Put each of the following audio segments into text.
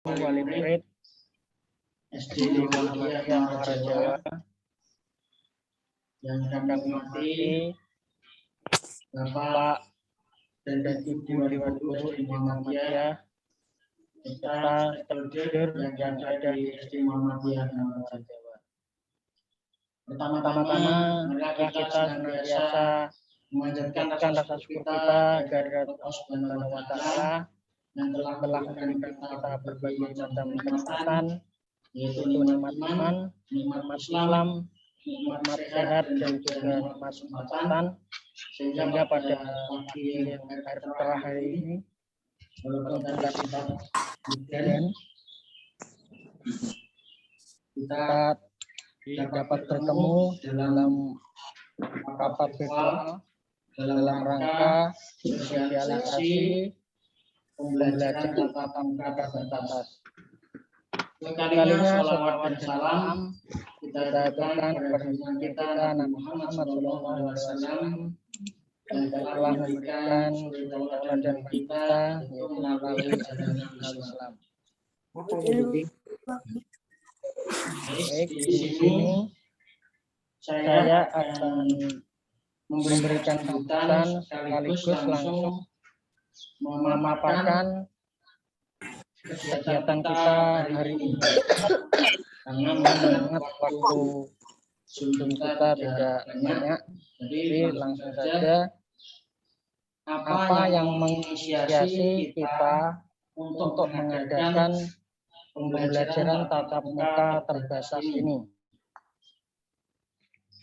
wali murid SD Muhammadiyah Muara Jawa yang kami hormati Bapak dan Ibu Dewan Guru SD Muhammadiyah serta stakeholder yang ada di SD Muhammadiyah Muara Jawa. Pertama-tama, marilah kita senantiasa memanjatkan rasa syukur kita kepada Allah Subhanahu wa Ta'ala yang telah memberikan kita berbagai macam kenikmatan, yaitu nikmat iman, nikmat Islam, nikmat sehat, dan juga nikmat kesehatan, sehingga pada pagi yang cerah hari ini, walaupun terdapat hujan, kita dapat bertemu dalam rapat virtual dalam rangka sosialisasi pembelajaran tatap muka terbatas. Sekalinya salawat dan salam kita aturkan kepada kita Nabi Muhammad SAW yang telah memberikan tauladan kita yaitu melalui ajaran Islam. Baik, di sini saya akan memberikan sambutan sekaligus langsung memaparkan kegiatan kita hari ini. Karena mengingat waktu Zoom kita tidak banyak, jadi langsung saja apa yang menginisiasi kita untuk mengadakan pembelajaran tatap muka terbatas ini.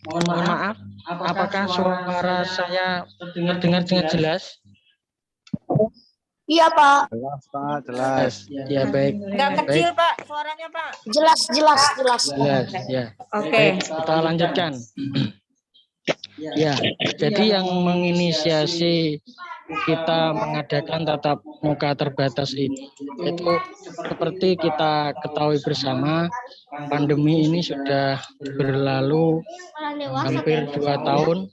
Mohon maaf, apakah suara saya terdengar dengan jelas? Iya, Pak. Jelas, Pak, jelas. Ya, baik. Enggak kecil, Baik. Pak, suaranya, Pak. Jelas. Jelas, ya. Oke. Baik, kita lanjutkan. Ya, jadi yang menginisiasi kita mengadakan tatap muka terbatas ini itu seperti kita ketahui bersama, pandemi ini sudah berlalu hampir 2 tahun.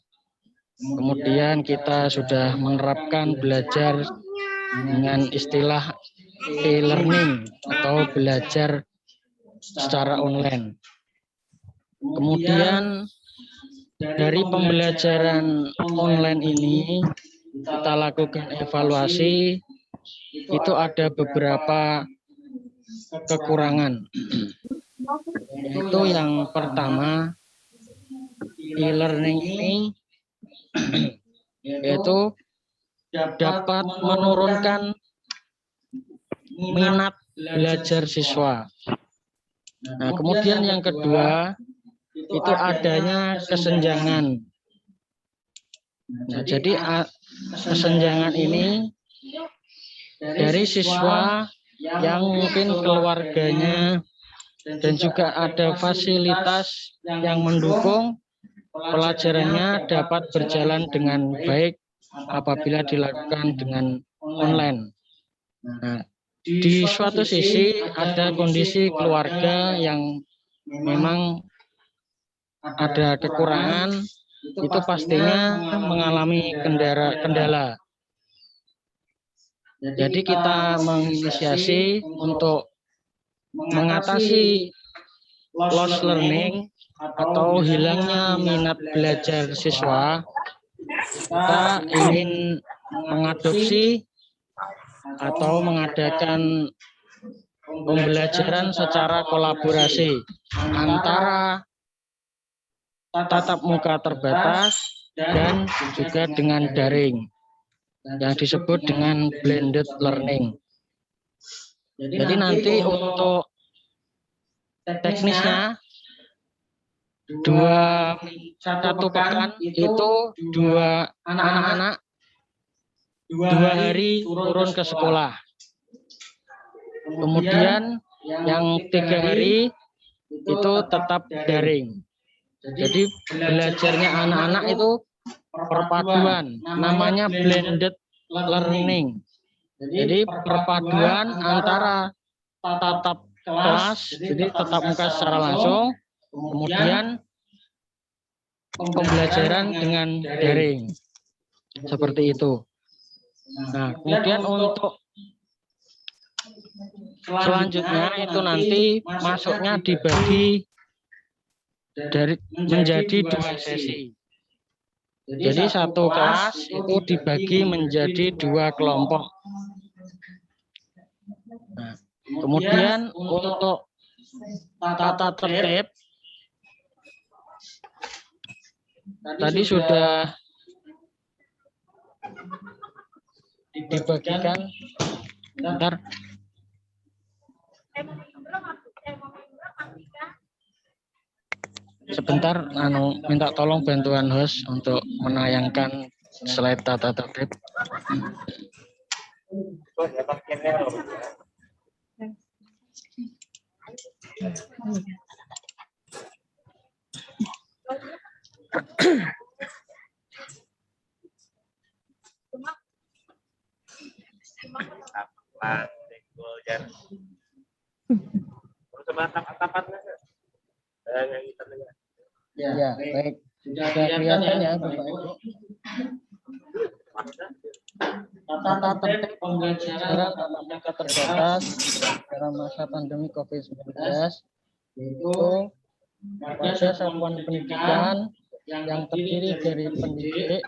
Kemudian kita sudah menerapkan belajar dengan istilah e-learning atau belajar secara online. Kemudian dari pembelajaran online ini kita lakukan evaluasi, itu ada beberapa kekurangan. Itu yang pertama, e-learning ini yaitu dapat menurunkan minat belajar siswa. Nah, kemudian yang kedua, itu adanya kesenjangan. Nah, jadi kesenjangan ini dari siswa yang mungkin keluarganya dan juga ada fasilitas yang mendukung pelajarannya dapat berjalan dengan baik apabila dilakukan dengan online. Nah, di suatu sisi ada kondisi keluarga yang memang ada kekurangan, itu pastinya mengalami kendala. Jadi kita menginisiasi untuk mengatasi lost learning atau hilangnya minat belajar siswa. Kita ingin mengadopsi atau mengadakan pembelajaran secara kolaborasi antara tatap muka terbatas dan juga dengan daring yang disebut dengan blended learning. Jadi nanti untuk teknisnya satu pekan itu 2 anak-anak 2 hari turun ke sekolah. Kemudian yang 3 hari itu tetap daring. Jadi belajarnya anak-anak itu perpaduan, namanya blended learning. Jadi perpaduan antara tatap kelas, jadi tatap muka secara langsung, kemudian pembelajaran dengan daring. Seperti itu. Nah, kemudian untuk Selanjutnya itu nanti masuknya dibagi menjadi 2 sesi. Jadi satu kelas itu dibagi menjadi 2 kelompok. Nah, kemudian untuk tata tertib tadi sudah dibagikan. Bentar. Sebentar, minta tolong bantuan host untuk menayangkan slide tata tertib. Ya, baik. Sudah kelihatan ya, Bapak Ibu. Tata tertib pembelajaran tatap muka terbatas dalam masa pandemi COVID-19 yaitu pada satuan pendidikan yang terdiri dari pendidik,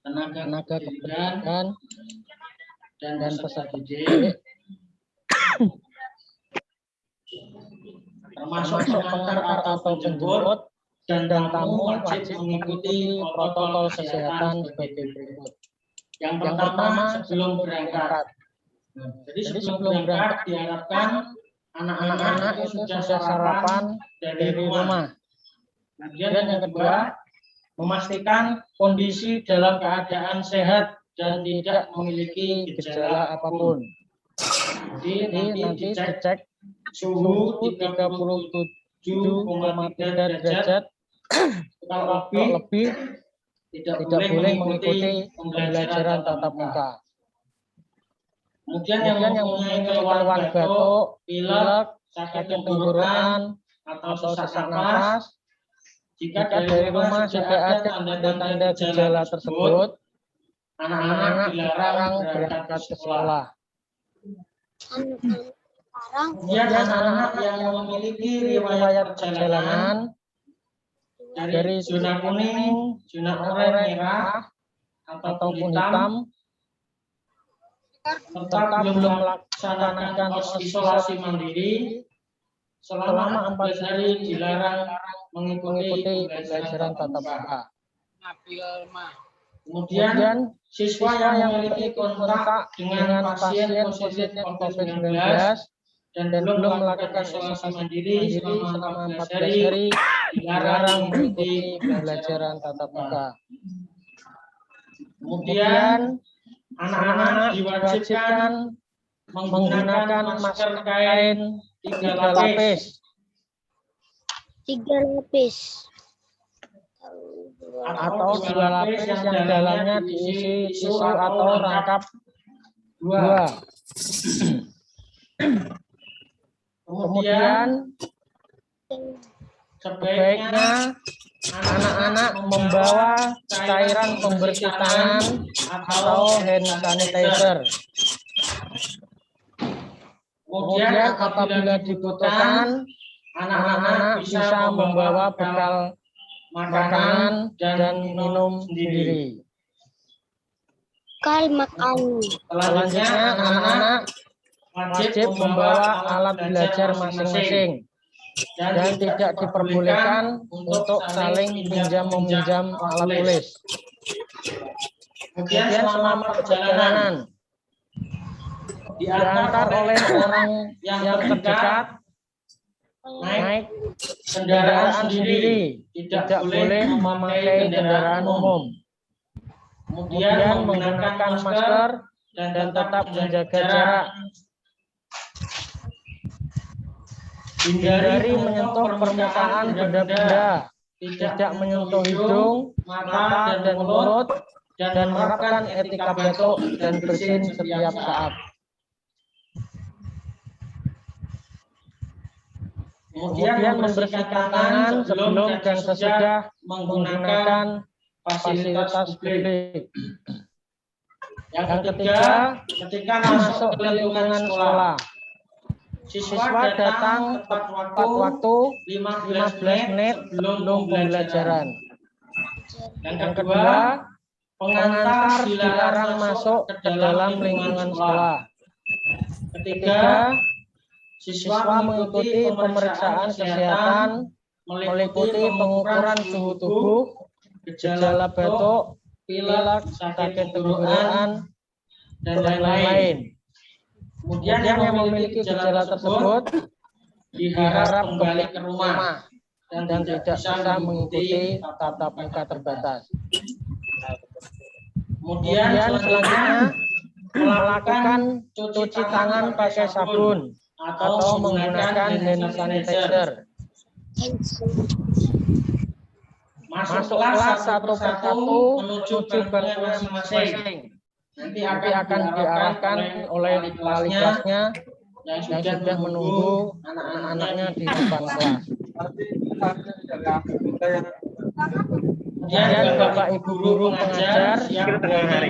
tenaga kependidikan, dan peserta didik, termasuk pengantar atau penjemput dan tamu wajib mengikuti protokol kesehatan sebagai berikut. Yang pertama, sebelum berangkat. Jadi sebelum berangkat diharapkan anak-anak itu sudah sarapan dari rumah. Kemudian yang kedua, memastikan kondisi dalam keadaan sehat dan tidak memiliki gejala apapun. Jadi nanti dicek suhu 37,3 derajat. Kalau lebih tidak boleh mengikuti pembelajaran tatap muka. Kemudian yang mempunyai keluhan batuk, pilek, sakit tenggorokan, atau sesak napas, jika dari rumah sudah ada tanda-tanda gejala tersebut, anak-anak dilarang berangkat ke sekolah. Kemudian anak-anak yang memiliki riwayat perjalanan dari zona kuning, zona oranye merah, ataupun hitam, serta belum melaksanakan isolasi mandiri, selama 14 hari dilarang mengikuti pembelajaran tatap muka. Kemudian siswa yang memiliki kontak dengan pasien positif COVID-19 dan belum melakukan isolasi mandiri selama 14 hari dilarang mengikuti pembelajaran tatap muka. Kemudian anak-anak diwajibkan menggunakan masker kain 3 lapis. 3 lapis. Atau 2 lapis yang dalamnya diisi tisu atau rangkap 2. Kemudian sebaiknya anak-anak membawa cairan pembersih tangan atau hand sanitizer. Kemudian apabila dibutuhkan, anak-anak bisa membawa bekal makanan dan minum sendiri. Bekal makan. Selanjutnya anak-anak wajib membawa alat belajar masing-masing dan tidak diperbolehkan untuk saling pinjam-meminjam alat tulis. Kemudian selama perjalanan diantar oleh orang yang terdekat, naik kendaraan sendiri, tidak boleh memakai kendaraan umum. Kemudian menggunakan masker dan tetap menjaga jarak. Hindari menyentuh permukaan benda-benda, tidak menyentuh hidung, mata, dan mulut, dan menerapkan etika batuk dan bersin setiap saat. Kemudian membersihkan tangan sebelum dan sesudah menggunakan fasilitas publik. Yang ketiga, ketika masuk ke lingkungan sekolah, Siswa datang tepat waktu 15 menit sebelum pembelajaran. Yang kedua, pengantar dilarang masuk ke dalam lingkungan sekolah. Ketiga, siswa mengikuti pemeriksaan kesehatan, meliputi pengukuran suhu tubuh, gejala batuk, pilek, sakit tenggorokan, dan lain-lain. Kemudian yang memiliki gejala tersebut diharap kembali ke rumah dan tidak bisa mengikuti tatap muka terbatas. Kemudian selanjutnya melakukan cuci tangan pakai sabun atau menggunakan hand sanitizer. Masuk kelas satu persatu menuju bangku masing-masing. Nanti akan diarahkan oleh wali kelasnya yang sudah menunggu anak-anaknya di depan kelas. Kemudian Bapak Ibu guru mengajar siap dengan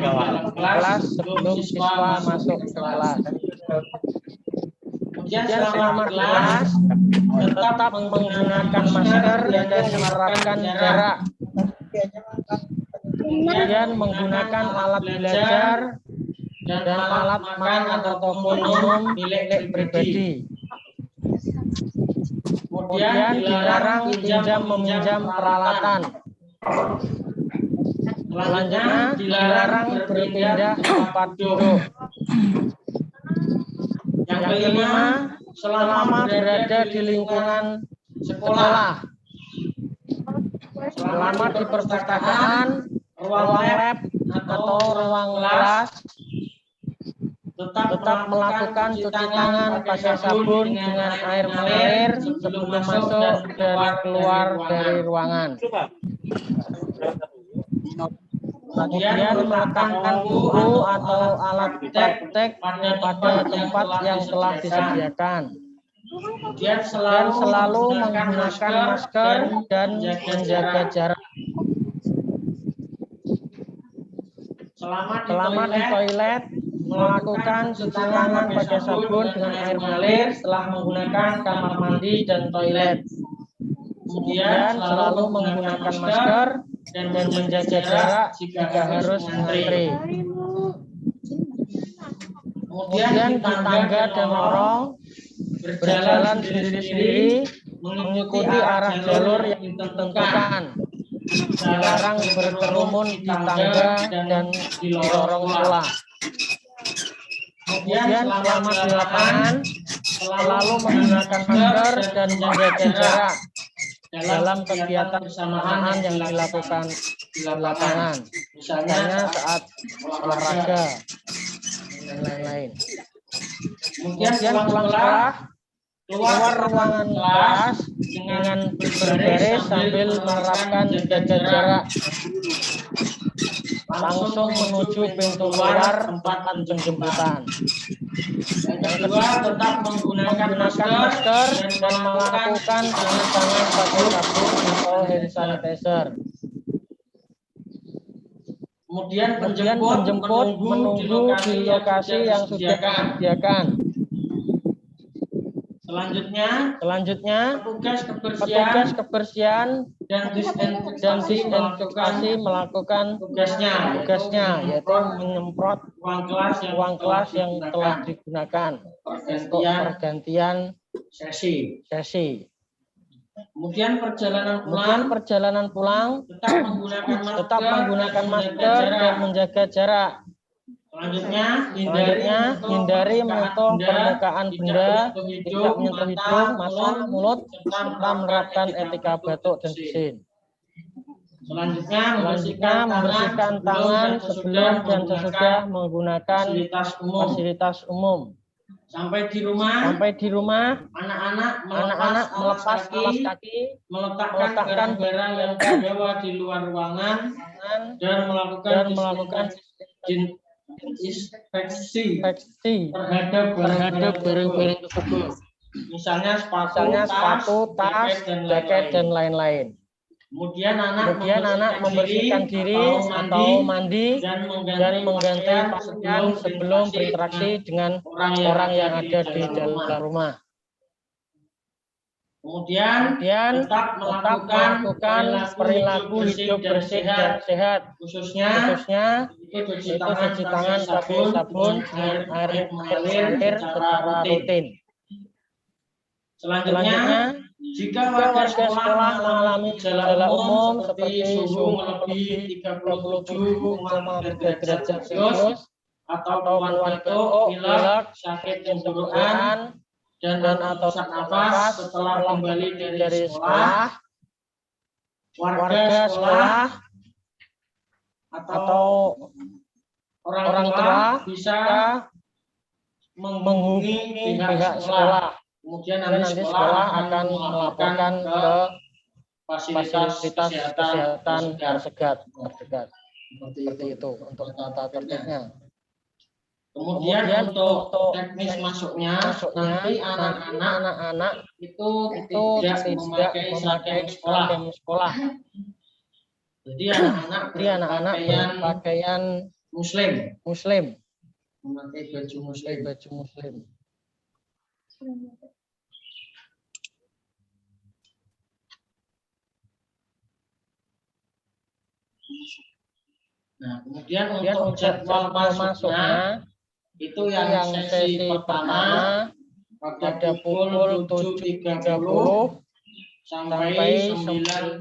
kelas sebelum siswa masuk ke kelas. Kemudian selama kelas tetap menggunakan masker dan menerapkan jarak. Kemudian menggunakan alat belajar dan alat makan ataupun minum milik pribadi. Kemudian dilarang meminjam peralatan. Selanjutnya dilarang berpindah tempat duduk. Yang kelima, selama berada di lingkungan sekolah, selama di perpustakaan, ruang lab atau ruang kelas, tetap melakukan cuci tangan pakai sabun dengan air mengalir sebelum masuk dan keluar dari ruangan. Kemudian meletakkan buku atau alat praktek pada tempat yang telah disediakan. Dan selalu menggunakan masker dan menjaga jarak. Selama di toilet, melakukan cuci tangan pakai sabun dengan air mengalir setelah menggunakan kamar mandi dan toilet. Kemudian selalu menggunakan masker dan menjaga jarak jika harus mengantri. Kemudian di tangga dan lorong, berjalan sendiri-sendiri mengikuti arah jalur yang ditentukan. Dilarang berkerumun di tangga dan di lorong sekolah. Kemudian selama di lapangan, selalu menggunakan masker dan menjaga jarak dalam kegiatan bersamaan yang dilakukan di lapangan, misalnya saat olahraga dan lain-lain. Kemudian pulang sekolah, keluar ruangan kelas dengan berbaris sambil menerapkan jaga jarak. Langsung menuju pintu keluar tempat penjemputan. Yang kedua, tetap menggunakan masker dan melakukan cuci tangan pakai sabun atau hand sanitizer. Kemudian penjemput menunggu di lokasi yang sudah disediakan. Selanjutnya, petugas kebersihan dan disinfeksi melakukan tugasnya, yaitu menyemprot ruang kelas yang telah digunakan untuk pergantian sesi. Kemudian perjalanan pulang tetap menggunakan masker dan menjaga jarak. Selanjutnya, hindari menyentuh permukaan benda, tidak menyentuh hidung, mata, mulut, serta menerapkan etika batuk dan bersin. Selanjutnya, membersihkan tangan sebelum dan sesudah menggunakan fasilitas umum. Sampai di rumah, anak-anak melepas alas kaki, meletakkan barang yang terbawa di luar ruangan, dan melakukan inspeksi terhadap barang-barang tersebut. Misalnya sepatu, tas, jaket, dan lain-lain. Kemudian anak membersihkan diri atau mandi dan mengganti pakaian sebelum berinteraksi dengan orang yang ada di dalam rumah. Kemudian tetap melakukan perilaku hidup bersih dan sehat. Khususnya itu cuci tangan pakai sabun dengan air mengalir secara rutin. Selanjutnya, jika warga sekolah mengalami gejala umum seperti suhu melebihi 37,3 derajat Celcius atau keluhan batuk, pilek, sakit tenggorokan, dan atau sesak nafas setelah kembali dari sekolah, warga sekolah atau orang tua bisa menghubungi pihak sekolah. Kemudian nanti sekolah akan melaporkan ke fasilitas kesehatan terdekat. Seperti itu untuk tata tertibnya. Kemudian untuk teknis masuknya nanti anak-anak itu tidak memakai seragam sekolah. Jadi anak-anak berpakaian muslim, memakai baju muslim. Nah, kemudian untuk jadwal masuknya itu yang sesi pertama pada pukul 7.30 sampai 9.30.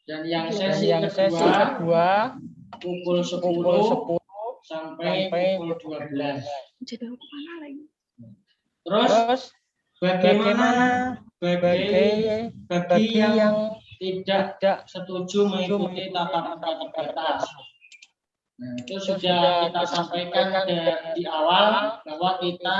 Dan yang sesi kedua pukul 10 sampai pukul 12. Terus bagaimana bagi yang tidak setuju mengikuti tatap muka terbatas? Nah, itu sudah kita sampaikan di awal bahwa kita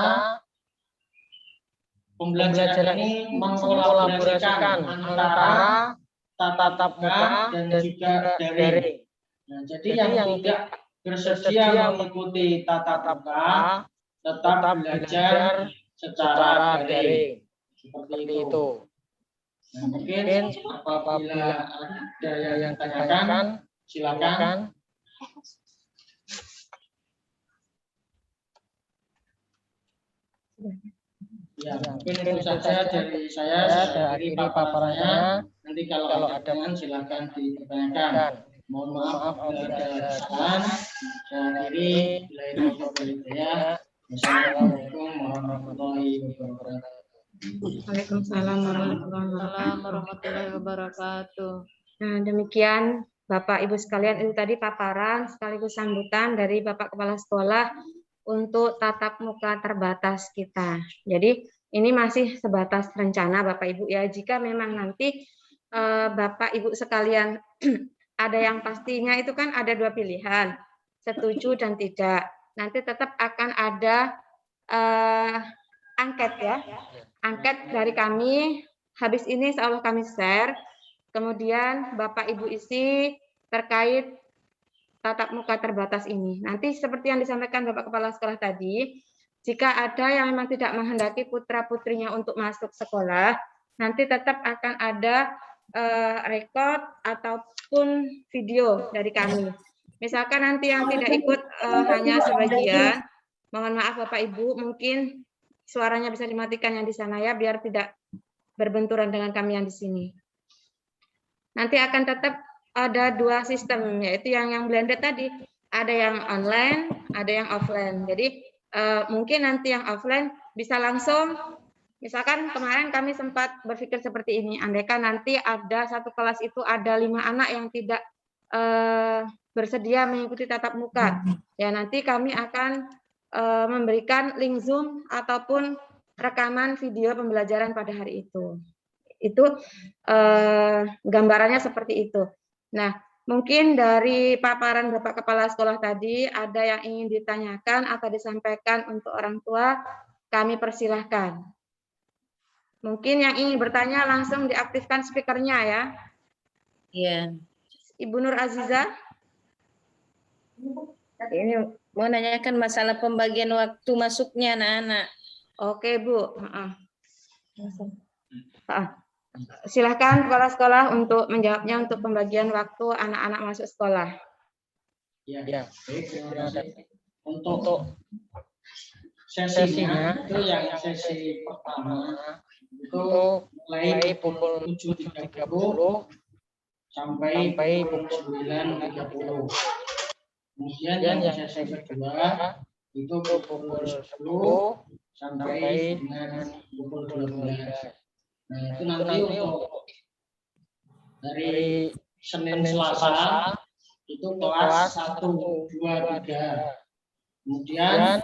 pembelajaran ini mengkolaborasikan antara tatap muka dan juga daring. Nah, jadi yang tidak bersedia mengikuti tatap muka tetap belajar secara daring. Seperti itu. Nah, mungkin apabila ada yang ditanyakan, silakan. Ya, mungkin itu saja dari saya. Saya akhiri paparannya. Nanti kalau ada pertanyaan silakan ditanyakan. Mohon maaf apabila ada kesalahan. Saya akhiri. Wassalamualaikum warahmatullahi wabarakatuh. Waalaikumsalam warahmatullahi wabarakatuh. Nah, demikian Bapak Ibu sekalian, itu tadi paparan sekaligus sambutan dari Bapak Kepala Sekolah untuk tatap muka terbatas kita. Jadi ini masih sebatas rencana Bapak Ibu ya. Jika memang nanti Bapak Ibu sekalian ada yang pastinya itu kan ada dua pilihan, setuju dan tidak. Nanti tetap akan ada angket ya. Angket dari kami, habis ini insya Allah kami share. Kemudian Bapak Ibu isi terkait tatap muka terbatas ini. Nanti seperti yang disampaikan Bapak Kepala Sekolah tadi, jika ada yang memang tidak menghendaki putra-putrinya untuk masuk sekolah, nanti tetap akan ada rekod ataupun video dari kami. Misalkan nanti yang tidak ikut hanya sebagian, mohon maaf Bapak Ibu, mungkin suaranya bisa dimatikan yang di sana ya, biar tidak berbenturan dengan kami yang di sini. Nanti akan tetap ada dua sistem, yaitu yang blended tadi. Ada yang online, ada yang offline. Jadi mungkin nanti yang offline bisa langsung, misalkan kemarin kami sempat berpikir seperti ini, andaikan nanti ada satu kelas itu ada 5 anak yang tidak bersedia mengikuti tatap muka. Ya nanti kami akan memberikan link Zoom ataupun rekaman video pembelajaran pada hari itu. Itu gambarannya seperti itu. Nah, mungkin dari paparan Bapak Kepala Sekolah tadi ada yang ingin ditanyakan atau disampaikan untuk orang tua, kami persilahkan. Mungkin yang ingin bertanya langsung diaktifkan speakernya ya. Iya. Ibu Nur Aziza. Ini mau nanyakan masalah pembagian waktu masuknya anak-anak. Oke, Bu. Silahkan kepala sekolah untuk menjawabnya untuk pembagian waktu anak-anak masuk sekolah. Ya, baik, terima kasih. Untuk sesinya itu yang sesi pertama itu mulai pukul 7.30 sampai pukul 9.30. Kemudian yang sesi kedua itu pukul 10 sampai dengan pukul 12. Nah, itu nanti untuk dari Senin Selasa itu kelas 1, 2, 3. Kemudian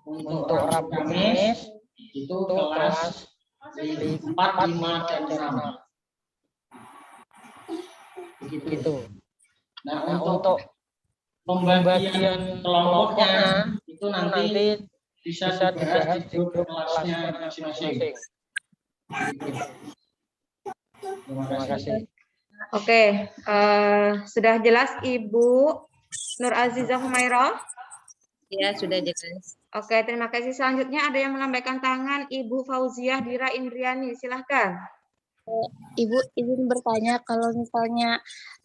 untuk Rabu Kamis itu kelas 4, 5, dan 6. Begitu. Nah, untuk pembagian kelompoknya itu nanti bisa dibahas di grup kelasnya masing-masing. Terima kasih. Oke, sudah jelas Ibu Nur Azizah Humairah? Ya, sudah jelas. Oke, terima kasih. Selanjutnya ada yang melambaikan tangan, Ibu Fauziah Dira Indriani. Silahkan. Ibu izin bertanya, kalau misalnya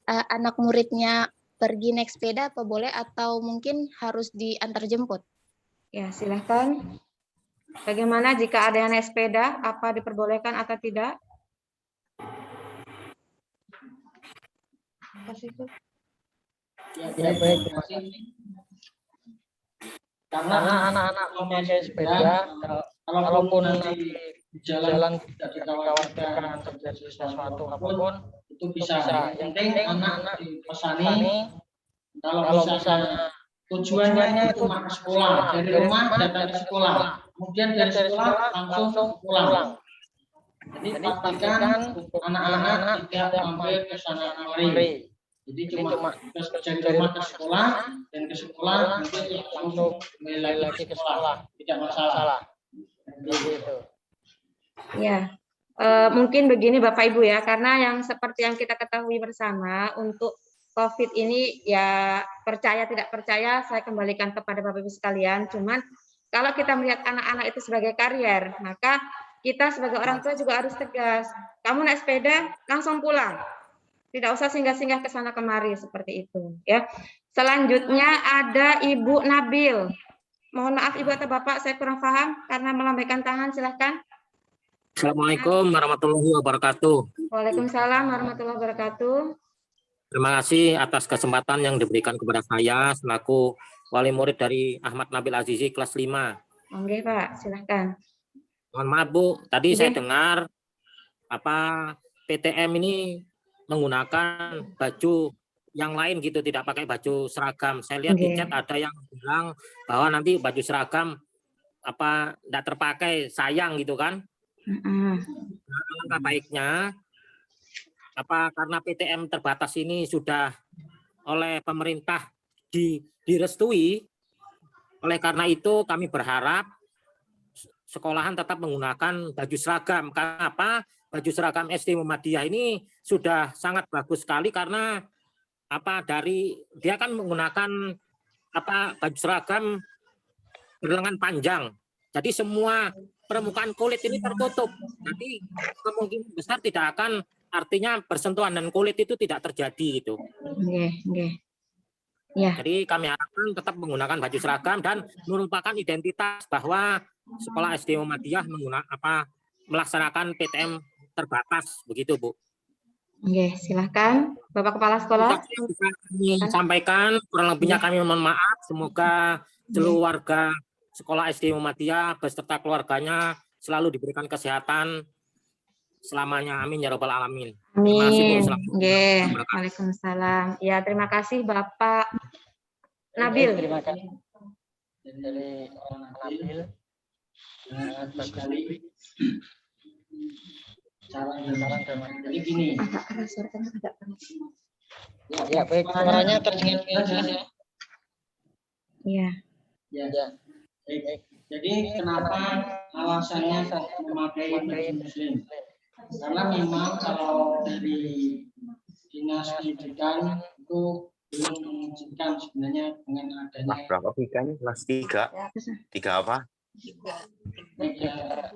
anak muridnya pergi naik sepeda apa boleh atau mungkin harus diantar jemput? Ya, silahkan. Bagaimana jika ada yang naik sepeda, apa diperbolehkan atau tidak? Ya, baik, terima kasih. Karena anak-anak memakai sepeda, kalaupun nanti di jalan tidak dikhawatirkan terjadi sesuatu apapun, itu bisa. Yang penting anak dipesani, kalau misalnya tujuannya itu cuma ke sekolah, dari rumah datang ke sekolah, kemudian dari sekolah langsung pulang. Jadi pastikan anak-anak tidak mampir ke sana kemari. Jadi cuma dari rumah ke sekolah dan ke sekolah nanti langsung kembali lagi ke sekolah, tidak masalah. Begitu. Ya, mungkin begini Bapak Ibu ya, karena yang seperti yang kita ketahui bersama untuk COVID ini ya percaya tidak percaya saya kembalikan kepada Bapak Ibu sekalian. Cuman kalau kita melihat anak-anak itu sebagai karier, maka kita sebagai orang tua juga harus tegas. Kamu naik sepeda langsung pulang. Tidak usah singgah-singgah ke sana kemari seperti itu ya. Selanjutnya ada Ibu Nabil. Mohon maaf Ibu atau Bapak saya kurang paham karena melambaikan tangan, silahkan. Assalamualaikum warahmatullahi wabarakatuh. Waalaikumsalam warahmatullahi wabarakatuh. Terima kasih atas kesempatan yang diberikan kepada saya selaku wali murid dari Ahmad Nabil Azizi kelas 5. Oke Pak, silahkan. Mohon maaf Bu, tadi Oke. saya dengar PTM ini menggunakan baju yang lain gitu, tidak pakai baju seragam. Saya lihat di chat ada yang bilang bahwa nanti baju seragam tidak terpakai, sayang gitu kan. Langkah baiknya karena PTM terbatas ini sudah oleh pemerintah direstui. Oleh karena itu kami berharap sekolahan tetap menggunakan baju seragam. Karena baju seragam SD Muhammadiyah ini sudah sangat bagus sekali karena dia kan menggunakan baju seragam berlengan panjang. Jadi semua permukaan kulit ini tertutup. Jadi kemungkinan besar tidak akan, artinya bersentuhan dan kulit itu tidak terjadi gitu. Ya. Jadi kami harapkan tetap menggunakan baju seragam dan merupakan identitas bahwa sekolah SD Muhammadiyah melaksanakan PTM terbatas begitu Bu. Oke, silahkan Bapak Kepala Sekolah. Bisa kami sampaikan, kurang lebihnya kami mohon maaf. Semoga seluruh warga sekolah SD Muhammadiyah beserta keluarganya selalu diberikan kesehatan selamanya. Amin ya rabbal alamin. Amin. Waalaikumsalam. Ya, terima kasih Bapak Nabil. Terima kasih dari orang Nabil. Bagus sekali. Jadi gini. Ya, baik, suaranya terdengar jelas ya. Iya. Ya. Baik. Jadi kenapa alasannya memakai baju muslim? Karena memang kalau dari Dinas Pendidikan itu belum mengizinkan sebenarnya dengan adanya. Berapa kan? Kelas 3. 3 apa?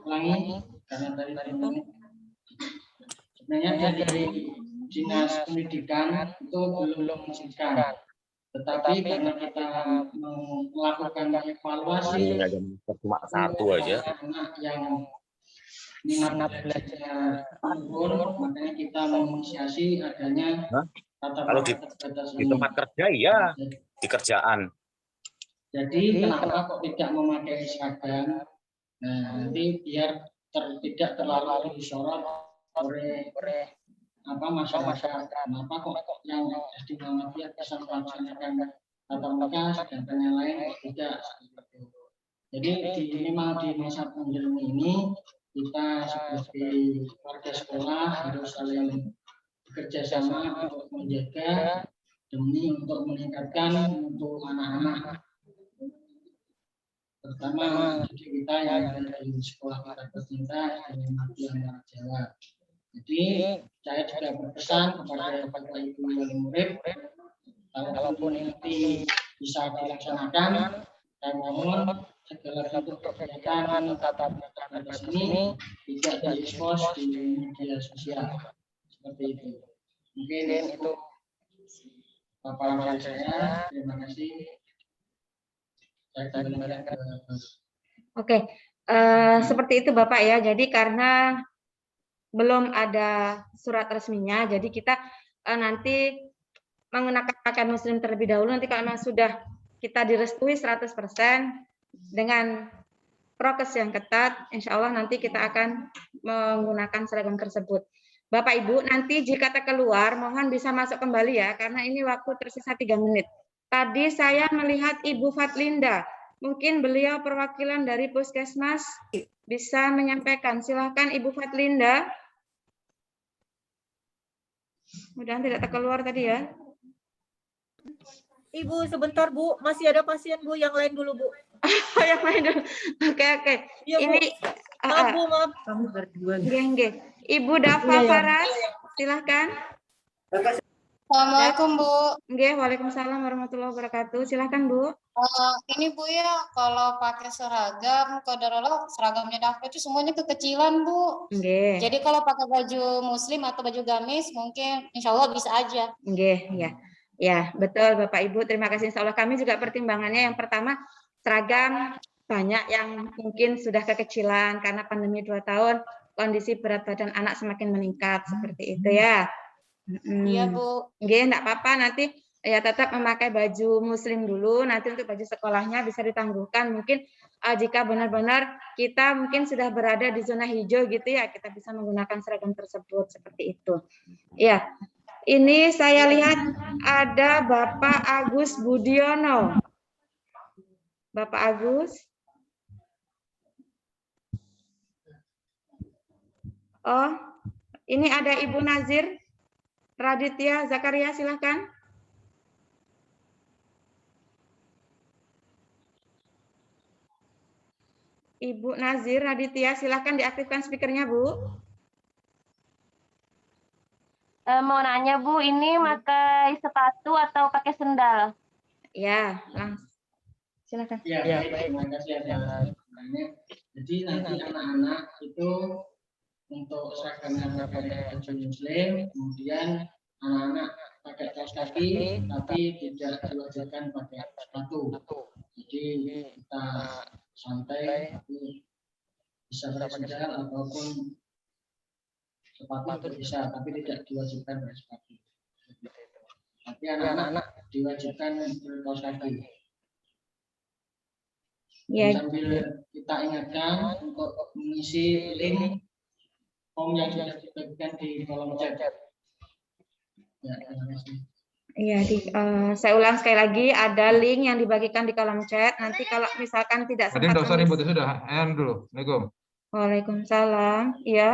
Ulangi karena tadi sebenarnya dari Dinas Pendidikan itu belum mengizinkan. Tetapi karena kita melakukan evaluasi Ini aja cuma satu aja. anak yang minat belajar turun, makanya kita menginisiasi adanya Hah? tatap Kalau muka terbatas Di ini. tempat kerja iya, di kerjaan. Jadi kenapa kok tidak memakai seragam? Nah, nanti biar tidak terlalu disorot oleh masyarakat. Kenapa kok yang di Muhammadiyah bisa melaksanakan tatap muka, sedangkan yang lain kok tidak? Jadi memang di masa pandemi ini kita sebagai warga sekolah harus saling bekerja sama untuk menjaga demi untuk meningkatkan mutu anak-anak, terutama didik kita yang ada di sekolah kita tercinta di Muhammadiyah Jawa. Jadi saya juga berpesan kepada Bapak Ibu wali murid, kalaupun nanti bisa dilaksanakan, saya mohon segala bentuk kegiatan tatap muka terbatas ini tidak diekspos di media sosial seperti itu. Mungkin itu paparan saya. Terima kasih. Saya kembalikan ke Oke, seperti itu Bapak ya. Jadi karena belum ada surat resminya, jadi kita nanti menggunakan pakaian muslim terlebih dahulu. Nanti kalau memang sudah kita direstui 100% dengan prokes yang ketat, insya Allah nanti kita akan menggunakan seragam tersebut. Bapak Ibu, nanti jika keluar, mohon bisa masuk kembali ya, karena ini waktu tersisa 3 menit. Tadi saya melihat Ibu Fatlinda, mungkin beliau perwakilan dari Puskesmas bisa menyampaikan. Silahkan Ibu Fatlinda. Mudah-mudahan tidak terkeluar tadi ya. Ibu sebentar Bu, masih ada pasien Bu, yang lain dulu Bu. Yang lain dulu. Oke. Iya, Bu. Ini Maaf Bu, maaf. Kamu berdua. Nggih. Ibu Dafa Faras, silahkan. Assalamualaikum Bu. Nggih, waalaikumsalam warahmatullahi wabarakatuh. Silahkan Bu. Ini Bu ya, kalau pakai seragam, qadarullah seragamnya Dafa itu semuanya kekecilan Bu. Nggih. Jadi kalau pakai baju muslim atau baju gamis mungkin insya Allah bisa aja. Nggih, ya. Ya, betul Bapak Ibu. Terima kasih. Insya Allah kami juga pertimbangannya yang pertama seragam banyak yang mungkin sudah kekecilan karena pandemi 2 tahun, kondisi berat badan anak semakin meningkat seperti itu ya. Iya Bu. Nggih, enggak apa-apa, nanti ya tetap memakai baju muslim dulu, nanti untuk baju sekolahnya bisa ditangguhkan. Mungkin jika benar-benar kita mungkin sudah berada di zona hijau gitu ya, kita bisa menggunakan seragam tersebut seperti itu. Ya. Ini saya lihat ada Bapak Agus Budiono. Bapak Agus. Oh, ini ada Ibu Nazir Raditya Zakaria, silakan. Ibu Nazir Raditya, silakan diaktifkan speakernya, Bu. Mau nanya Bu, ini pakai sepatu atau pakai sendal? Ya, langsung. Silakan. Ya, baik. Terima kasih atas pertanyaannya. Jadi nanti anak-anak itu untuk seragamnya pakai baju muslim, kemudian anak-anak pakai kaos kaki, tapi tidak diwajibkan pakai sepatu. Jadi kita santai, tapi bisa pakai sendal ataupun sepatu bisa, tapi tidak diwajibkan pakai sepatu. Tapi anak-anak diwajibkan kaos kaki. Ya. Sambil kita ingatkan untuk mengisi link form yang sudah dibagikan di kolom chat. Ya, terima kasih. Iya, saya ulang sekali lagi, ada link yang dibagikan di kolom chat. Nanti kalau misalkan tidak sempat. Tadi usah ribut, sudah. Ayan dulu. Assalamualaikum. Waalaikumsalam. Iya.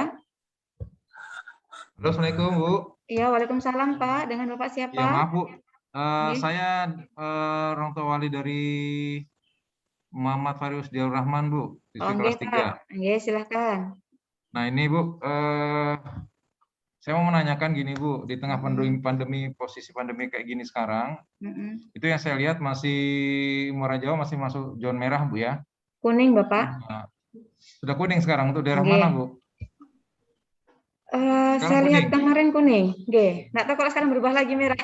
Halo, Assalamualaikum Bu. Iya, waalaikumsalam Pak. Dengan Bapak siapa? Ya maaf Bu, saya orang tua wali dari Muhammad Farius Dialur Rahman Bu, siswi kelas 3. Iya, silakan. Nah ini Bu, saya mau menanyakan gini Bu, di tengah pandemi, posisi pandemi kayak gini sekarang, itu yang saya lihat masih Muara Jawa masih masuk zona merah Bu ya? Kuning Bapak. Nah, sudah kuning sekarang, untuk daerah mana Bu? Saya lihat kemarin kuning. Nggih, nggak tahu kalau sekarang berubah lagi merah.